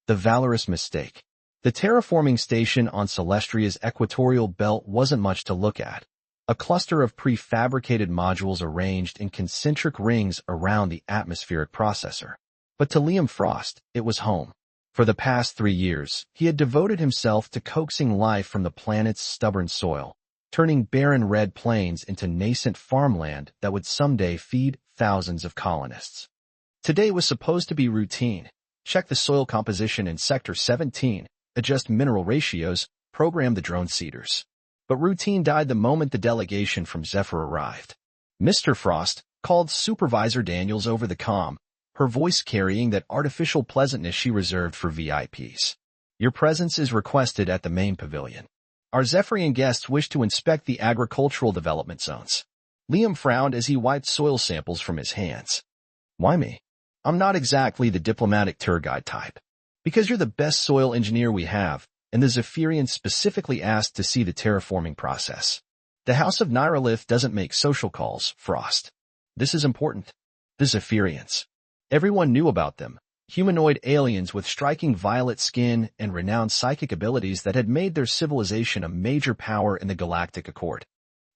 The valorous mistake. The terraforming station on Celestria's equatorial belt wasn't much to look at. A cluster of prefabricated modules arranged in concentric rings around the atmospheric processor. But to Liam Frost, it was home. For the past 3 years, he had devoted himself to coaxing life from the planet's stubborn soil, turning barren red plains into nascent farmland that would someday feed thousands of colonists. Today was supposed to be routine. Check the soil composition in Sector 17, adjust mineral ratios, program the drone seeders. But routine died the moment the delegation from Zephyr arrived. Mr. Frost called Supervisor Daniels over the comm, her voice carrying that artificial pleasantness she reserved for VIPs. Your presence is requested at the main pavilion. Our Zephyrian guests wish to inspect the agricultural development zones. Liam frowned as he wiped soil samples from his hands. Why me? I'm not exactly the diplomatic tour guide type. Because you're the best soil engineer we have, and the Zephyrians specifically asked to see the terraforming process. The House of Nirolith doesn't make social calls, Frost. This is important. The Zephyrians. Everyone knew about them. Humanoid aliens with striking violet skin and renowned psychic abilities that had made their civilization a major power in the Galactic Accord.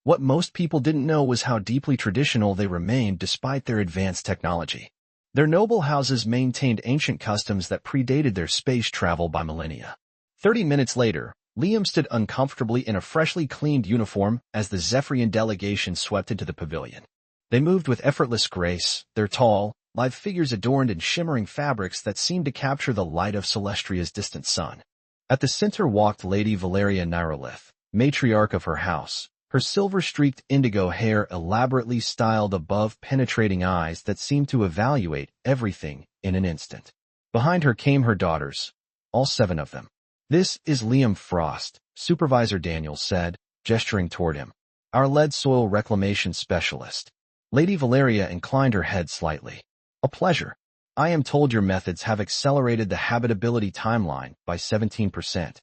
What most people didn't know was how deeply traditional they remained despite their advanced technology. Their noble houses maintained ancient customs that predated their space travel by millennia. 30 minutes later, Liam stood uncomfortably in a freshly cleaned uniform as the Zephyrian delegation swept into the pavilion. They moved with effortless grace, their tall, live figures adorned in shimmering fabrics that seemed to capture the light of Celestria's distant sun. At the center walked Lady Valeria Nirolith, matriarch of her house, her silver-streaked indigo hair elaborately styled above penetrating eyes that seemed to evaluate everything in an instant. Behind her came her daughters, all 7 of them. This is Liam Frost, Supervisor Daniels said, gesturing toward him. Our lead soil reclamation specialist. Lady Valeria inclined her head slightly. A pleasure. I am told your methods have accelerated the habitability timeline by 17%.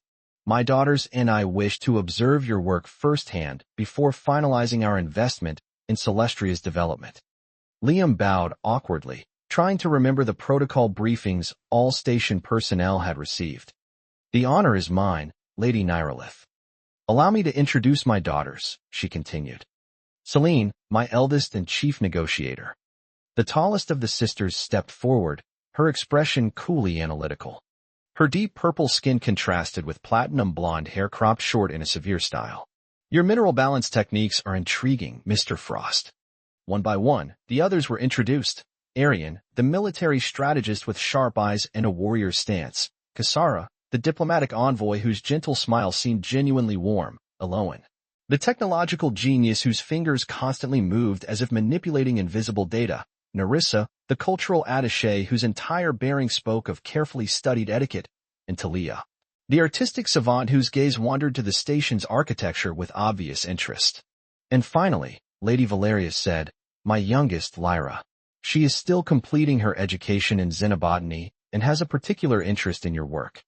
My daughters and I wish to observe your work firsthand before finalizing our investment in Celestria's development. Liam bowed awkwardly, trying to remember the protocol briefings all station personnel had received. The honor is mine, Lady Nirolith. Allow me to introduce my daughters, she continued. Celine, my eldest and chief negotiator. The tallest of the sisters stepped forward, her expression coolly analytical. Her deep purple skin contrasted with platinum blonde hair cropped short in a severe style. Your mineral balance techniques are intriguing, Mr. Frost. One by one, the others were introduced. Arian, the military strategist with sharp eyes and a warrior's stance. Kasara, the diplomatic envoy whose gentle smile seemed genuinely warm. Aloan, the technological genius whose fingers constantly moved as if manipulating invisible data. Narissa, the cultural attaché whose entire bearing spoke of carefully studied etiquette. And Talia, the artistic savant whose gaze wandered to the station's architecture with obvious interest. And finally, Lady Valeria said, my youngest, Lyra. She is still completing her education in xenobotany and has a particular interest in your work.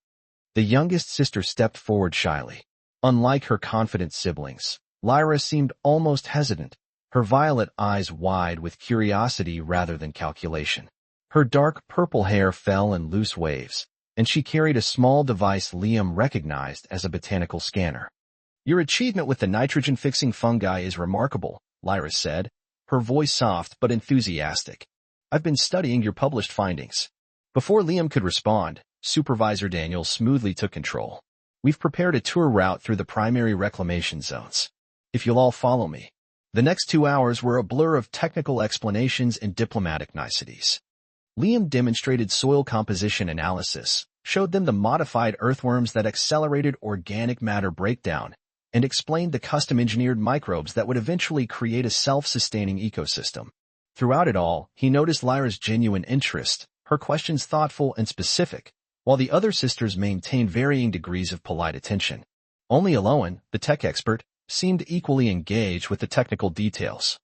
The youngest sister stepped forward shyly. Unlike her confident siblings, Lyra seemed almost hesitant, her violet eyes wide with curiosity rather than calculation. Her dark purple hair fell in loose waves, and she carried a small device Liam recognized as a botanical scanner. Your achievement with the nitrogen-fixing fungi is remarkable, Lyra said, her voice soft but enthusiastic. I've been studying your published findings. Before Liam could respond, Supervisor Daniels smoothly took control. We've prepared a tour route through the primary reclamation zones. If you'll all follow me. The next 2 hours were a blur of technical explanations and diplomatic niceties. Liam demonstrated soil composition analysis, showed them the modified earthworms that accelerated organic matter breakdown, and explained the custom-engineered microbes that would eventually create a self-sustaining ecosystem. Throughout it all, he noticed Lyra's genuine interest, her questions thoughtful and specific, while the other sisters maintained varying degrees of polite attention. Only Aloan, the tech expert, seemed equally engaged with the technical details.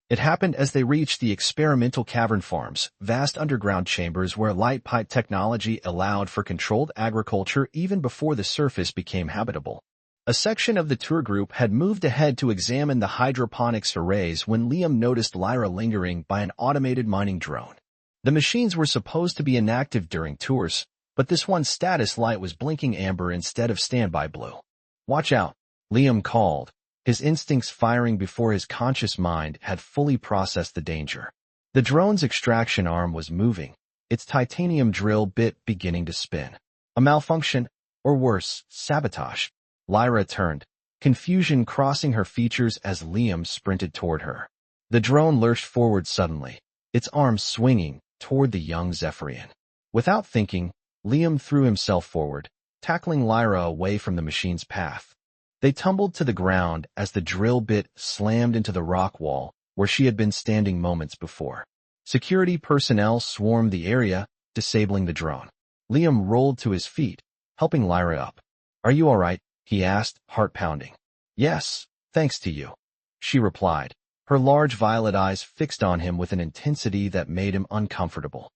It happened as they reached the experimental cavern farms, vast underground chambers where light pipe technology allowed for controlled agriculture even before the surface became habitable. A section of the tour group had moved ahead to examine the hydroponics arrays when Liam noticed Lyra lingering by an automated mining drone. The machines were supposed to be inactive during tours, but this one's status light was blinking amber instead of standby blue. "Watch out," Liam called, his instincts firing before his conscious mind had fully processed the danger. The drone's extraction arm was moving, its titanium drill bit beginning to spin. A malfunction, or worse, sabotage. Lyra turned, confusion crossing her features as Liam sprinted toward her. The drone lurched forward suddenly, its arms swinging toward the young Zephyrian. Without thinking, Liam threw himself forward, tackling Lyra away from the machine's path. They tumbled to the ground as the drill bit slammed into the rock wall where she had been standing moments before. Security personnel swarmed the area, disabling the drone. Liam rolled to his feet, helping Lyra up. "Are you all right?" he asked, heart pounding. "Yes, thanks to you," she replied, her large violet eyes fixed on him with an intensity that made him uncomfortable.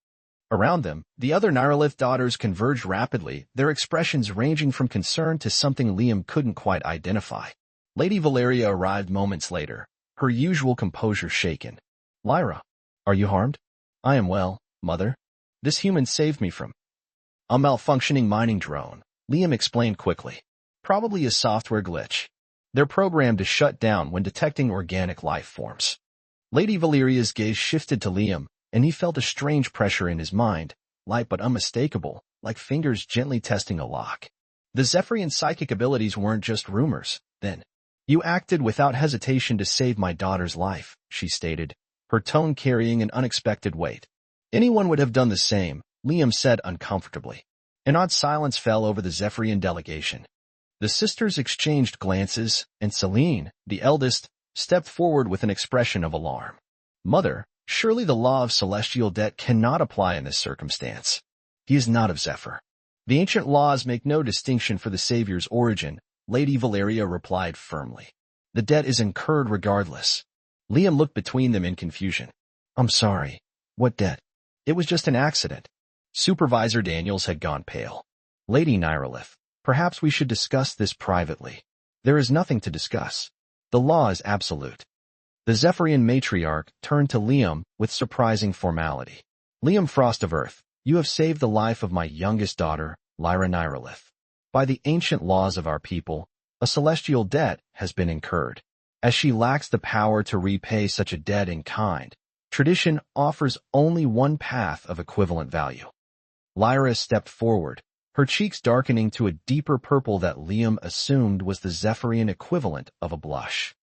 Around them, the other Nirelith daughters converged rapidly, their expressions ranging from concern to something Liam couldn't quite identify. Lady Valeria arrived moments later, her usual composure shaken. "Lyra, are you harmed?" "I am well, Mother. This human saved me from a malfunctioning mining drone," Liam explained quickly. "Probably a software glitch. They're programmed to shut down when detecting organic life forms." Lady Valeria's gaze shifted to Liam, and he felt a strange pressure in his mind, light but unmistakable, like fingers gently testing a lock. The Zephyrian psychic abilities weren't just rumors, then. "You acted without hesitation to save my daughter's life," she stated, her tone carrying an unexpected weight. "Anyone would have done the same," Liam said uncomfortably. An odd silence fell over the Zephyrian delegation. The sisters exchanged glances, and Celine, the eldest, stepped forward with an expression of alarm. "Mother, surely the law of celestial debt cannot apply in this circumstance. He is not of Zephyr. The ancient laws make no distinction for the Savior's origin," Lady Valeria replied firmly. "The debt is incurred regardless." Liam looked between them in confusion. "I'm sorry. What debt?" "It was just an accident." Supervisor Daniels had gone pale. "Lady Nirelith, perhaps we should discuss this privately." "There is nothing to discuss. The law is absolute." The Zephyrian matriarch turned to Liam with surprising formality. "Liam Frost of Earth, you have saved the life of my youngest daughter, Lyra Nirelith. By the ancient laws of our people, a celestial debt has been incurred. As she lacks the power to repay such a debt in kind, tradition offers only one path of equivalent value." Lyra stepped forward, her cheeks darkening to a deeper purple that Liam assumed was the Zephyrian equivalent of a blush.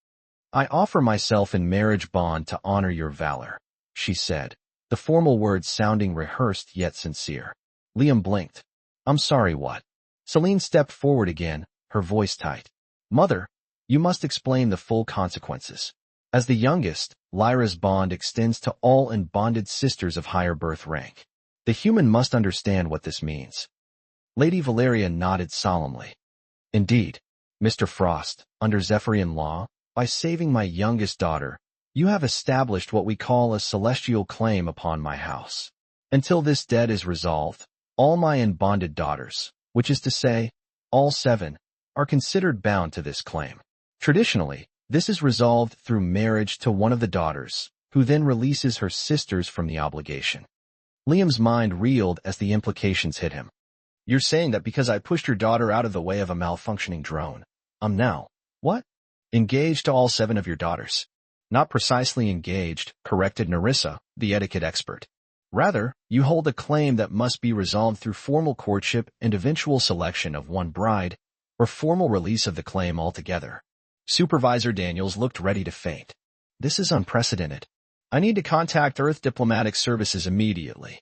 "I offer myself in marriage bond to honor your valor," she said, the formal words sounding rehearsed yet sincere. Liam blinked. "I'm sorry, what?" Celine stepped forward again, her voice tight. "Mother, you must explain the full consequences. As the youngest, Lyra's bond extends to all unbonded sisters of higher birth rank. The human must understand what this means." Lady Valeria nodded solemnly. "Indeed, Mr. Frost, under Zephyrian law, by saving my youngest daughter, you have established what we call a celestial claim upon my house. Until this debt is resolved, all my unbonded daughters, which is to say, all 7, are considered bound to this claim. Traditionally, this is resolved through marriage to one of the daughters, who then releases her sisters from the obligation." Liam's mind reeled as the implications hit him. "You're saying that because I pushed your daughter out of the way of a malfunctioning drone, I'm now, what? Engaged to all 7 of your daughters?" "Not precisely engaged," corrected Nerissa, the etiquette expert. "Rather, you hold a claim that must be resolved through formal courtship and eventual selection of one bride, or formal release of the claim altogether." Supervisor Daniels looked ready to faint. "This is unprecedented. I need to contact Earth Diplomatic Services immediately."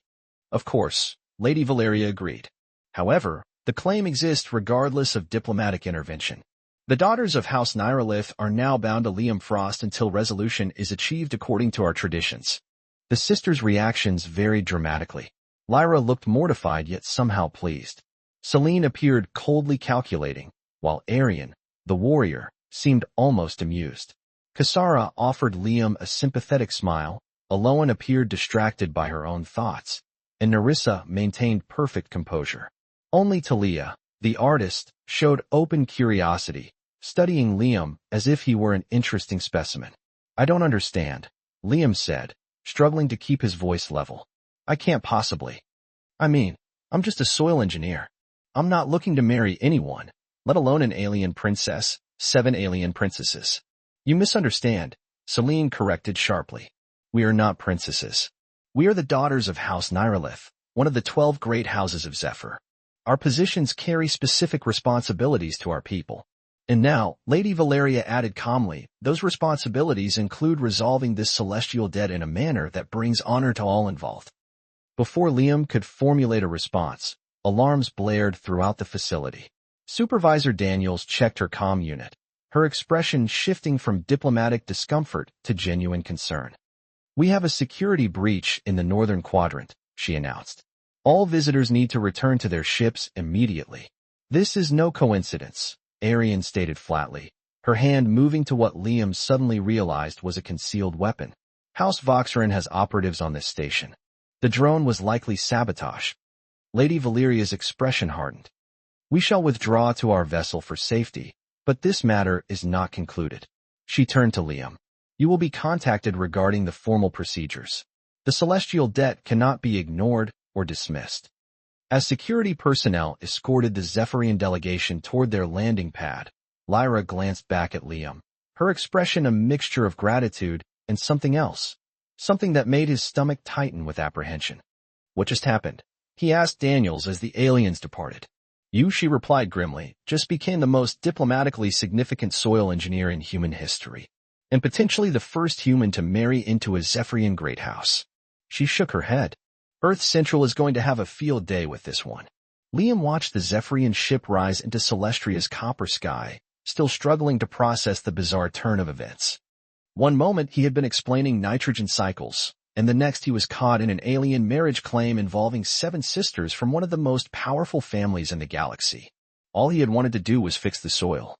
"Of course," Lady Valeria agreed. "However, the claim exists regardless of diplomatic intervention. The daughters of House Nirelith are now bound to Liam Frost until resolution is achieved according to our traditions." The sisters' reactions varied dramatically. Lyra looked mortified yet somehow pleased. Celine appeared coldly calculating, while Arian, the warrior, seemed almost amused. Cassara offered Liam a sympathetic smile, Aloan appeared distracted by her own thoughts, and Nerissa maintained perfect composure. Only Talia, the artist, showed open curiosity, studying Liam as if he were an interesting specimen. "I don't understand," Liam said, struggling to keep his voice level. "I can't possibly. I mean, I'm just a soil engineer. I'm not looking to marry anyone, let alone an alien princess, 7 alien princesses. You misunderstand, Selene corrected sharply. We are not princesses. We are the daughters of House Nirelith, one of the 12 great houses of Zephyr. Our positions carry specific responsibilities to our people. And now, Lady Valeria added calmly, those responsibilities include resolving this celestial debt in a manner that brings honor to all involved. Before Liam could formulate a response, alarms blared throughout the facility. Supervisor Daniels checked her comm unit, her expression shifting from diplomatic discomfort to genuine concern. We have a security breach in the northern quadrant, she announced. All visitors need to return to their ships immediately. This is no coincidence, Arian stated flatly, her hand moving to what Liam suddenly realized was a concealed weapon. House Voxerin has operatives on this station. The drone was likely sabotage. Lady Valeria's expression hardened. We shall withdraw to our vessel for safety, but this matter is not concluded. She turned to Liam. You will be contacted regarding the formal procedures. The celestial debt cannot be ignored or dismissed. As security personnel escorted the Zephyrian delegation toward their landing pad, Lyra glanced back at Liam, her expression a mixture of gratitude and something else, something that made his stomach tighten with apprehension. What just happened? He asked Daniels as the aliens departed. You, she replied grimly, just became the most diplomatically significant soil engineer in human history, and potentially the first human to marry into a Zephyrian great house. She shook her head. Earth Central is going to have a field day with this one. Liam watched the Zephyrian ship rise into Celestria's copper sky, still struggling to process the bizarre turn of events. One moment he had been explaining nitrogen cycles, and the next he was caught in an alien marriage claim involving 7 sisters from one of the most powerful families in the galaxy. All he had wanted to do was fix the soil.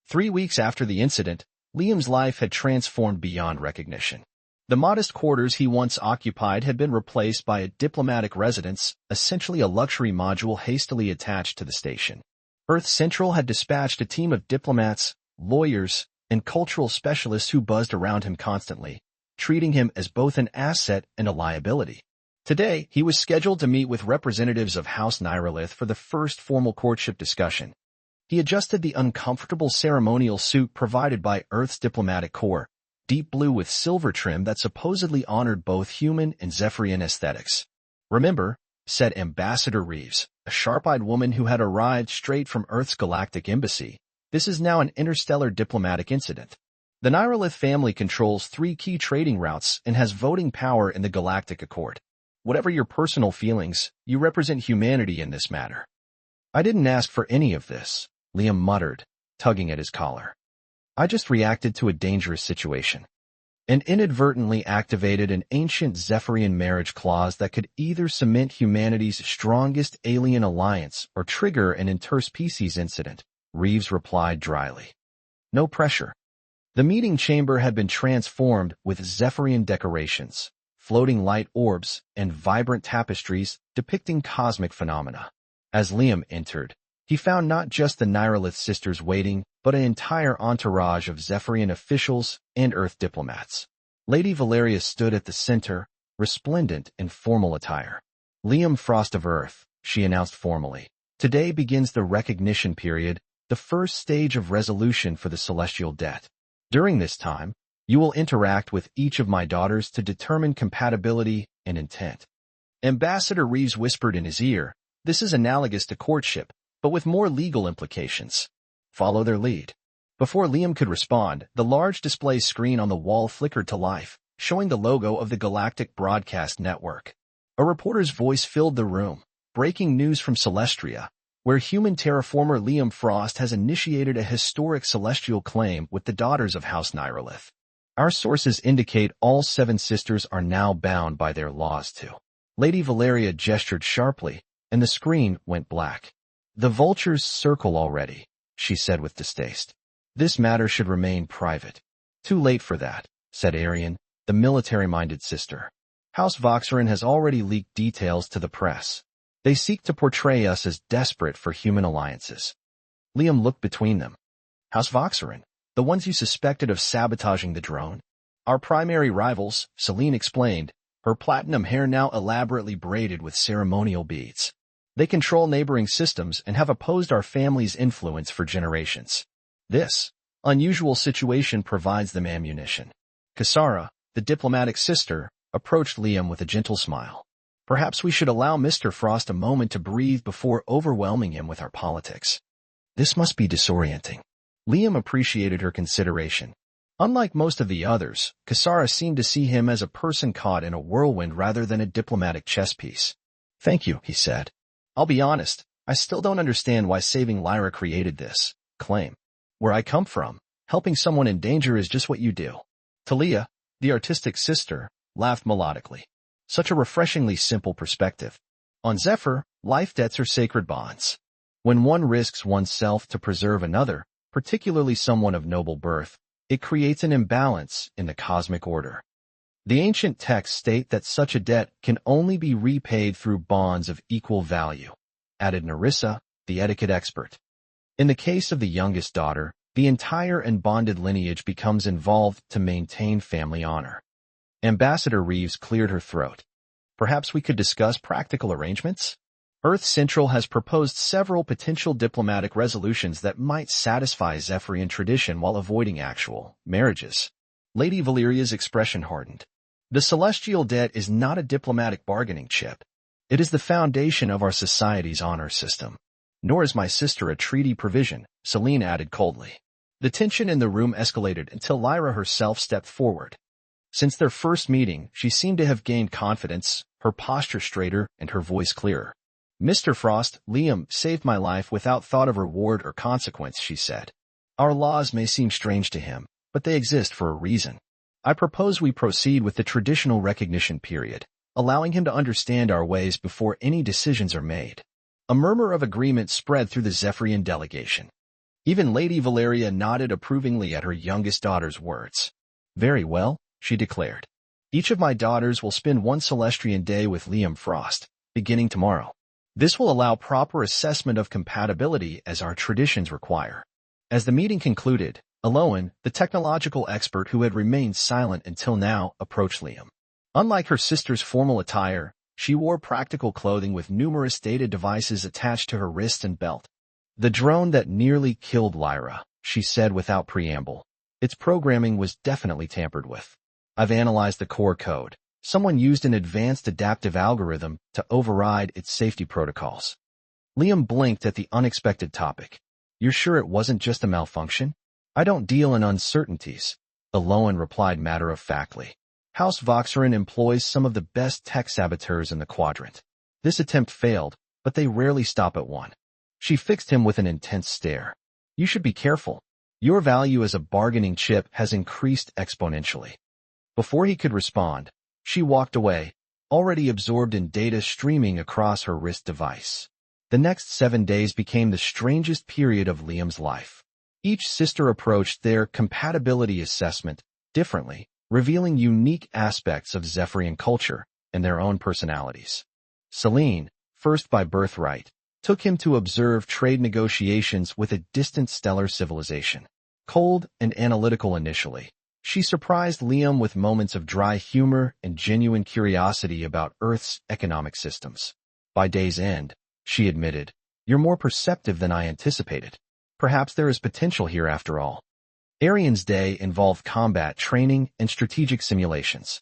3 weeks after the incident, Liam's life had transformed beyond recognition. The modest quarters he once occupied had been replaced by a diplomatic residence, essentially a luxury module hastily attached to the station. Earth Central had dispatched a team of diplomats, lawyers, and cultural specialists who buzzed around him constantly, treating him as both an asset and a liability. Today, he was scheduled to meet with representatives of House Nirelith for the first formal courtship discussion. He adjusted the uncomfortable ceremonial suit provided by Earth's diplomatic corps, deep blue with silver trim that supposedly honored both human and Zephyrian aesthetics. Remember, said Ambassador Reeves, a sharp-eyed woman who had arrived straight from Earth's Galactic embassy, this is now an interstellar diplomatic incident. The Nirelith family controls 3 key trading routes and has voting power in the Galactic Accord. Whatever your personal feelings, you represent humanity in this matter. I didn't ask for any of this, Liam muttered, tugging at his collar. I just reacted to a dangerous situation, and inadvertently activated an ancient Zephyrian marriage clause that could either cement humanity's strongest alien alliance or trigger an interspecies incident, Reeves replied dryly. No pressure. The meeting chamber had been transformed with Zephyrian decorations, floating light orbs, and vibrant tapestries depicting cosmic phenomena. As Liam entered, he found not just the Nirelith sisters waiting, but an entire entourage of Zephyrian officials and Earth diplomats. Lady Valeria stood at the center, resplendent in formal attire. Liam Frost of Earth, she announced formally. Today begins the recognition period, the first stage of resolution for the celestial debt. During this time, you will interact with each of my daughters to determine compatibility and intent. Ambassador Reeves whispered in his ear, this is analogous to courtship, but with more legal implications. Follow their lead. Before Liam could respond, the large display screen on the wall flickered to life, showing the logo of the Galactic Broadcast Network. A reporter's voice filled the room. Breaking news from Celestria, where human terraformer Liam Frost has initiated a historic celestial claim with the daughters of House Nirelith. Our sources indicate all 7 sisters are now bound by their laws too. Lady Valeria gestured sharply, and the screen went black. The vultures circle already, she said with distaste. This matter should remain private. Too late for that, said Arian, the military-minded sister. House Voxerin has already leaked details to the press. They seek to portray us as desperate for human alliances. Liam looked between them. House Voxerin, the ones you suspected of sabotaging the drone? Our primary rivals, Selene explained, her platinum hair now elaborately braided with ceremonial beads. They control neighboring systems and have opposed our family's influence for generations. This unusual situation provides them ammunition. Kasara, the diplomatic sister, approached Liam with a gentle smile. Perhaps we should allow Mr. Frost a moment to breathe before overwhelming him with our politics. This must be disorienting. Liam appreciated her consideration. Unlike most of the others, Kasara seemed to see him as a person caught in a whirlwind rather than a diplomatic chess piece. Thank you, he said. I'll be honest, I still don't understand why saving Lyra created this claim. Where I come from, helping someone in danger is just what you do. Talia, the artistic sister, laughed melodically. Such a refreshingly simple perspective. On Zephyr, life debts are sacred bonds. When one risks oneself to preserve another, particularly someone of noble birth, it creates an imbalance in the cosmic order. The ancient texts state that such a debt can only be repaid through bonds of equal value, added Nerissa, the etiquette expert. In the case of the youngest daughter, the entire and bonded lineage becomes involved to maintain family honor. Ambassador Reeves cleared her throat. Perhaps we could discuss practical arrangements? Earth Central has proposed several potential diplomatic resolutions that might satisfy Zephyrian tradition while avoiding actual marriages. Lady Valeria's expression hardened. The celestial debt is not a diplomatic bargaining chip. It is the foundation of our society's honor system. Nor is my sister a treaty provision, Celine added coldly. The tension in the room escalated until Lyra herself stepped forward. Since their first meeting, she seemed to have gained confidence, her posture straighter and her voice clearer. Mr. Frost, Liam saved my life without thought of reward or consequence, she said. Our laws may seem strange to him, but they exist for a reason. I propose we proceed with the traditional recognition period, allowing him to understand our ways before any decisions are made. A murmur of agreement spread through the Zephyrian delegation. Even Lady Valeria nodded approvingly at her youngest daughter's words. Very well, she declared. Each of my daughters will spend one Celestian day with Liam Frost, beginning tomorrow. This will allow proper assessment of compatibility as our traditions require. As the meeting concluded, Aloan, the technological expert who had remained silent until now, approached Liam. Unlike her sister's formal attire, she wore practical clothing with numerous data devices attached to her wrist and belt. The drone that nearly killed Lyra, she said without preamble. Its programming was definitely tampered with. I've analyzed the core code. Someone used an advanced adaptive algorithm to override its safety protocols. Liam blinked at the unexpected topic. You're sure it wasn't just a malfunction? I don't deal in uncertainties, Aloan replied matter-of-factly. House Voxerin employs some of the best tech saboteurs in the quadrant. This attempt failed, but they rarely stop at one. She fixed him with an intense stare. You should be careful. Your value as a bargaining chip has increased exponentially. Before he could respond, she walked away, already absorbed in data streaming across her wrist device. The next 7 days became the strangest period of Liam's life. Each sister approached their compatibility assessment differently, revealing unique aspects of Zephyrian culture and their own personalities. Celine, first by birthright, took him to observe trade negotiations with a distant stellar civilization. Cold and analytical initially, she surprised Liam with moments of dry humor and genuine curiosity about Earth's economic systems. By day's end, she admitted, "You're more perceptive than I anticipated. Perhaps there is potential here after all." Arian's day involved combat training and strategic simulations.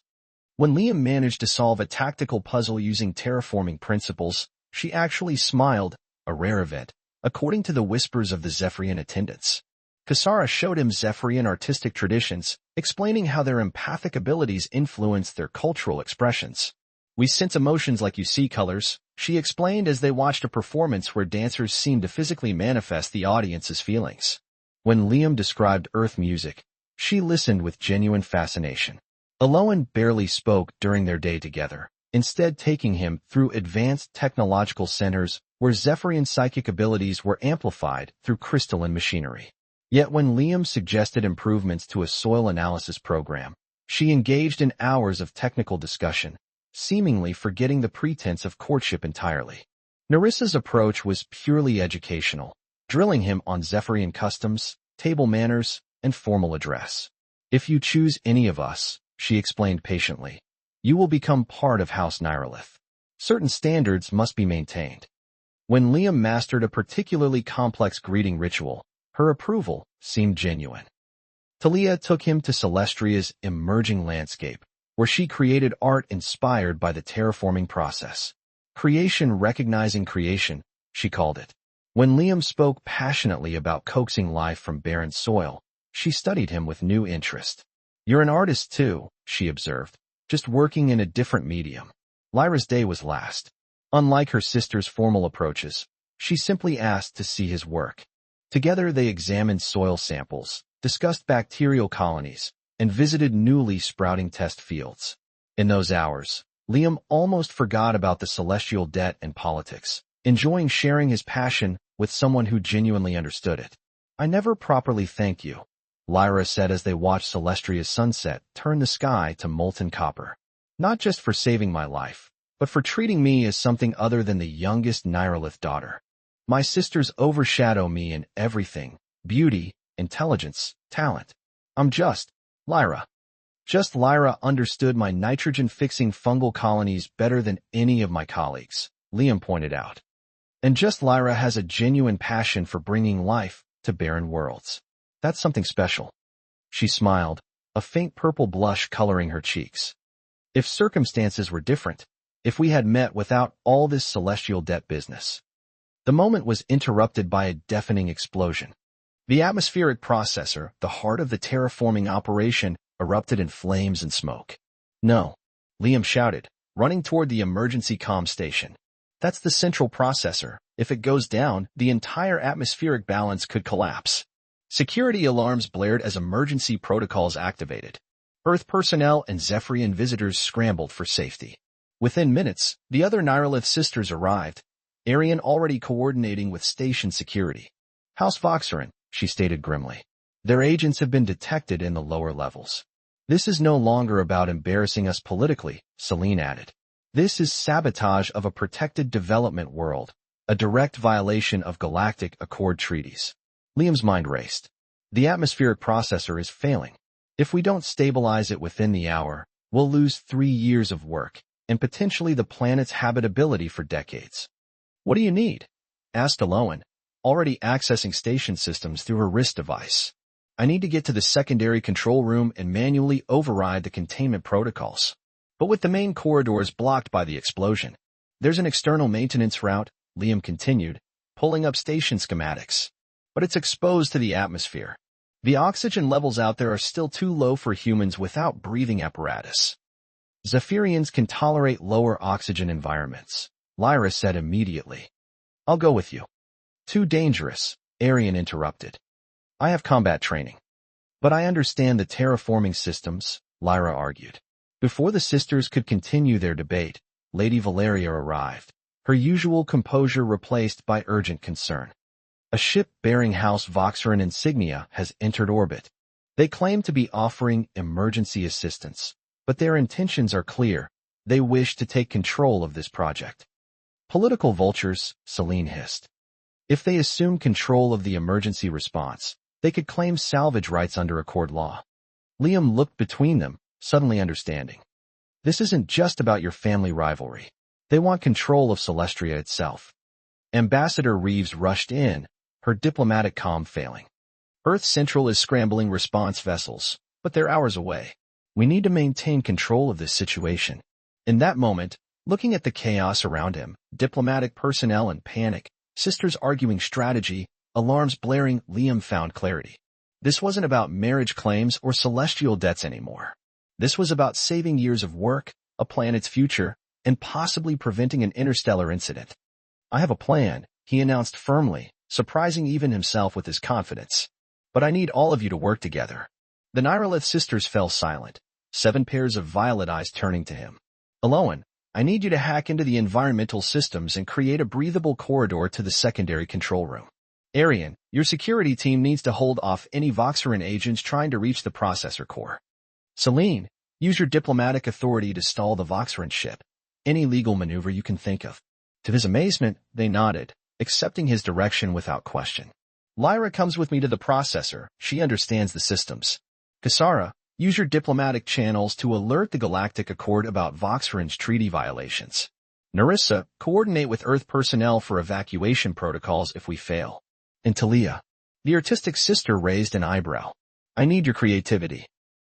When Liam managed to solve a tactical puzzle using terraforming principles, she actually smiled, a rare event, according to the whispers of the Zephyrian attendants. Kasara showed him Zephyrian artistic traditions, explaining how their empathic abilities influenced their cultural expressions. We sense emotions like you see colors, she explained as they watched a performance where dancers seemed to physically manifest the audience's feelings. When Liam described Earth music, she listened with genuine fascination. Aloan barely spoke during their day together, instead taking him through advanced technological centers where Zephyrian psychic abilities were amplified through crystalline machinery. Yet when Liam suggested improvements to a soil analysis program, she engaged in hours of technical discussion, seemingly forgetting the pretense of courtship entirely. Nerissa's approach was purely educational, drilling him on Zephyrian customs, table manners, and formal address. If you choose any of us, she explained patiently, you will become part of House Nirelith. Certain standards must be maintained. When Liam mastered a particularly complex greeting ritual, her approval seemed genuine. Talia took him to Celestria's emerging landscape, where she created art inspired by the terraforming process. Creation recognizing creation, she called it. When Liam spoke passionately about coaxing life from barren soil, she studied him with new interest. "You're an artist too," she observed, "just working in a different medium." Lyra's day was last. Unlike her sister's formal approaches, she simply asked to see his work. Together they examined soil samples, discussed bacterial colonies, and visited newly sprouting test fields. In those hours, Liam almost forgot about the celestial debt and politics, enjoying sharing his passion with someone who genuinely understood it. "I never properly thank you," Lyra said as they watched Celestria's sunset turn the sky to molten copper. "Not just for saving my life, but for treating me as something other than the youngest Nirelith daughter. My sisters overshadow me in everything: beauty, intelligence, talent. I'm just Lyra." Just Lyra understood my nitrogen-fixing fungal colonies better than any of my colleagues, Liam pointed out. "And just Lyra has a genuine passion for bringing life to barren worlds. That's something special." She smiled, a faint purple blush coloring her cheeks. "If circumstances were different, if we had met without all this celestial debt business." The moment was interrupted by a deafening explosion. The atmospheric processor, the heart of the terraforming operation, erupted in flames and smoke. "No," Liam shouted, running toward the emergency comm station. "That's the central processor. If it goes down, the entire atmospheric balance could collapse." Security alarms blared as emergency protocols activated. Earth personnel and Zephyrian visitors scrambled for safety. Within minutes, the other Nirelith sisters arrived, Arian already coordinating with station security. "House Voxerin," she stated grimly. "Their agents have been detected in the lower levels." "This is no longer about embarrassing us politically," Celine added. "This is sabotage of a protected development world, a direct violation of Galactic Accord treaties." Liam's mind raced. The atmospheric processor is failing. If we don't stabilize it within the hour, we'll lose 3 years of work, and potentially the planet's habitability for decades. "What do you need?" asked Aloan, already accessing station systems through her wrist device. "I need to get to the secondary control room and manually override the containment protocols. But with the main corridors blocked by the explosion, there's an external maintenance route," Liam continued, pulling up station schematics. "But it's exposed to the atmosphere. The oxygen levels out there are still too low for humans without breathing apparatus." "Zephyrians can tolerate lower oxygen environments," Lyra said immediately. "I'll go with you." "Too dangerous," Arian interrupted. "I have combat training." "But I understand the terraforming systems," Lyra argued. Before the sisters could continue their debate, Lady Valeria arrived, her usual composure replaced by urgent concern. "A ship bearing House Voxerin insignia has entered orbit. They claim to be offering emergency assistance, but their intentions are clear. They wish to take control of this project." "Political vultures," Celine hissed. "If they assume control of the emergency response, they could claim salvage rights under Accord law." Liam looked between them, suddenly understanding. "This isn't just about your family rivalry. They want control of Celestria itself." Ambassador Reeves rushed in, her diplomatic comm failing. "Earth Central is scrambling response vessels, but they're hours away. We need to maintain control of this situation." In that moment, looking at the chaos around him, diplomatic personnel in panic, sisters arguing strategy, alarms blaring, Liam found clarity. This wasn't about marriage claims or celestial debts anymore. This was about saving years of work, a planet's future, and possibly preventing an interstellar incident. "I have a plan," he announced firmly, surprising even himself with his confidence. "But I need all of you to work together." The Nirelith sisters fell silent, 7 pairs of violet eyes turning to him. "Aloan, I need you to hack into the environmental systems and create a breathable corridor to the secondary control room. Arian, your security team needs to hold off any Voxerin agents trying to reach the processor core. Celine, use your diplomatic authority to stall the Voxerin ship. Any legal maneuver you can think of." To his amazement, they nodded, accepting his direction without question. "Lyra comes with me to the processor. She understands the systems. Kasara, use your diplomatic channels to alert the Galactic Accord about Voxerin's treaty violations." Narissa, coordinate with Earth personnel for evacuation protocols if we fail. And Talia, the artistic sister raised an eyebrow. I need your creativity.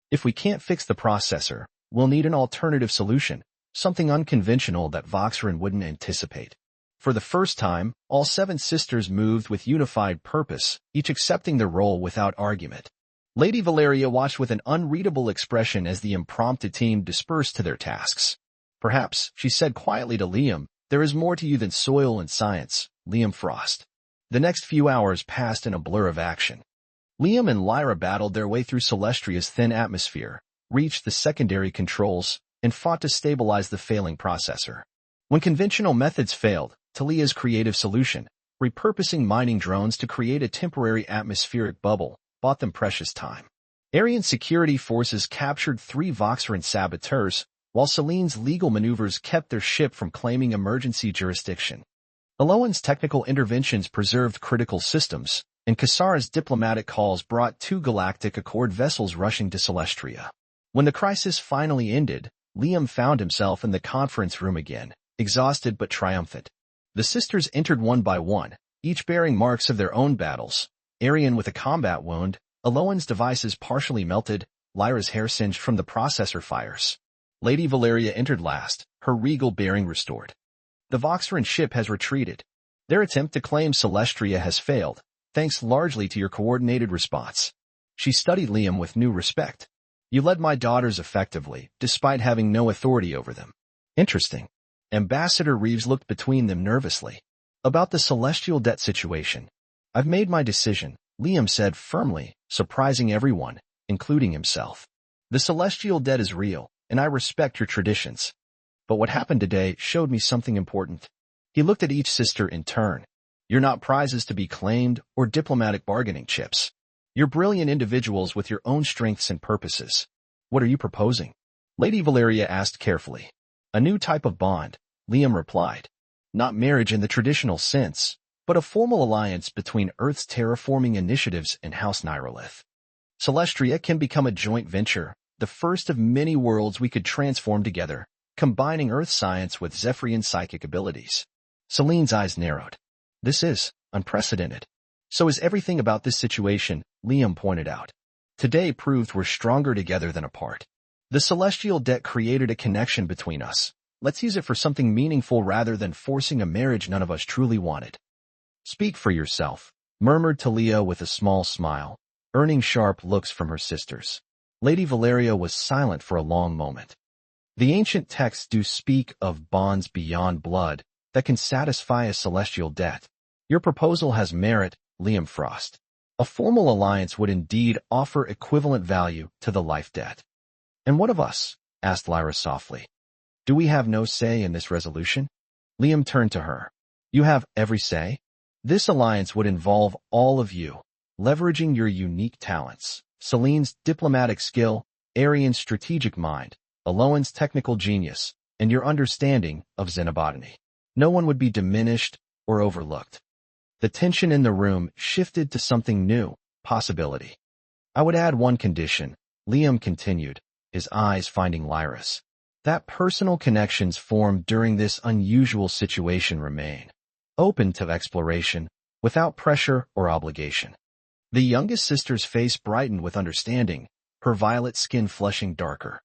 If we can't fix the processor, we'll need an alternative solution, something unconventional that Voxerin wouldn't anticipate. For the first time, all 7 sisters moved with unified purpose, each accepting their role without argument. Lady Valeria watched with an unreadable expression as the impromptu team dispersed to their tasks. Perhaps, she said quietly to Liam, there is more to you than soil and science, Liam Frost. The next few hours passed in a blur of action. Liam and Lyra battled their way through Celestria's thin atmosphere, reached the secondary controls, and fought to stabilize the failing processor. When conventional methods failed, Talia's creative solution, repurposing mining drones to create a temporary atmospheric bubble, bought them precious time. Aryan security forces captured 3 Voxerin saboteurs, while Celine's legal maneuvers kept their ship from claiming emergency jurisdiction. Alohan's technical interventions preserved critical systems, and Kasara's diplomatic calls brought 2 Galactic Accord vessels rushing to Celestria. When the crisis finally ended, Liam found himself in the conference room again, exhausted but triumphant. The sisters entered one by one, each bearing marks of their own battles. Aryan with a combat wound, Alohan's devices partially melted, Lyra's hair singed from the processor fires. Lady Valeria entered last, her regal bearing restored. The Voxerin ship has retreated. Their attempt to claim Celestria has failed, thanks largely to your coordinated response. She studied Liam with new respect. You led my daughters effectively, despite having no authority over them. Interesting. Ambassador Reeves looked between them nervously. About the celestial debt situation. I've made my decision, Liam said firmly, surprising everyone, including himself. The celestial debt is real, and I respect your traditions. But what happened today showed me something important. He looked at each sister in turn. You're not prizes to be claimed or diplomatic bargaining chips. You're brilliant individuals with your own strengths and purposes. What are you proposing? Lady Valeria asked carefully. A new type of bond, Liam replied. Not marriage in the traditional sense, but a formal alliance between Earth's terraforming initiatives and House Nirolith. Celestria can become a joint venture, the first of many worlds we could transform together, combining Earth science with Zephyrian psychic abilities. Celine's eyes narrowed. This is unprecedented. So is everything about this situation, Liam pointed out. Today proved we're stronger together than apart. The celestial debt created a connection between us. Let's use it for something meaningful rather than forcing a marriage none of us truly wanted. Speak for yourself, murmured Talia with a small smile, earning sharp looks from her sisters. Lady Valeria was silent for a long moment. The ancient texts do speak of bonds beyond blood that can satisfy a celestial debt. Your proposal has merit, Liam Frost. A formal alliance would indeed offer equivalent value to the life debt. And what of us? Asked Lyra softly. Do we have no say in this resolution? Liam turned to her. You have every say? This alliance would involve all of you, leveraging your unique talents, Celine's diplomatic skill, Aryan's strategic mind, Alohan's technical genius, and your understanding of xenobotany. No one would be diminished or overlooked. The tension in the room shifted to something new, possibility. I would add one condition, Liam continued, his eyes finding Lyra's. That personal connections formed during this unusual situation remain open to exploration, without pressure or obligation. The youngest sister's face brightened with understanding, her violet skin flushing darker.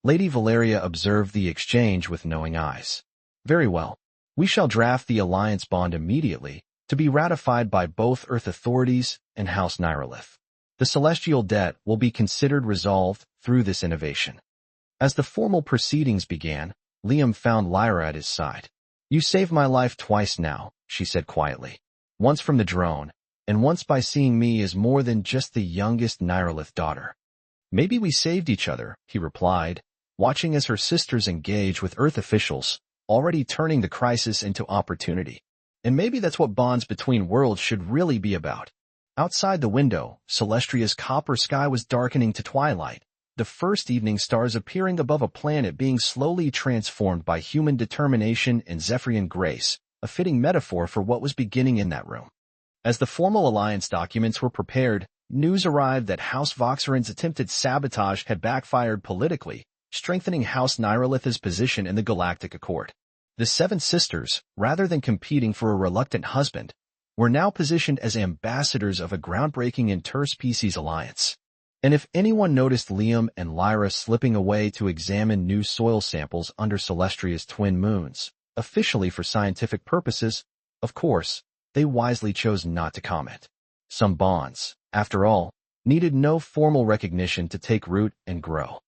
Lady Valeria observed the exchange with knowing eyes. Very well. We shall draft the alliance bond immediately, to be ratified by both Earth authorities and House Nirolith. The celestial debt will be considered resolved through this innovation. As the formal proceedings began, Liam found Lyra at his side. You saved my life twice now, she said quietly. Once from the drone, and once by seeing me as more than just the youngest Nirolith daughter. Maybe we saved each other, he replied, watching as her sisters engage with Earth officials, already turning the crisis into opportunity. And maybe that's what bonds between worlds should really be about. Outside the window, Celestria's copper sky was darkening to twilight, the first evening stars appearing above a planet being slowly transformed by human determination and Zephyrian grace, a fitting metaphor for what was beginning in that room. As the formal alliance documents were prepared, news arrived that House Voxerin's attempted sabotage had backfired politically, strengthening House Nirolith's position in the Galactic Accord. The seven sisters, rather than competing for a reluctant husband, were now positioned as ambassadors of a groundbreaking interspecies alliance. And if anyone noticed Liam and Lyra slipping away to examine new soil samples under Celestria's twin moons, officially for scientific purposes, of course, they wisely chose not to comment. Some bonds, after all, needed no formal recognition to take root and grow.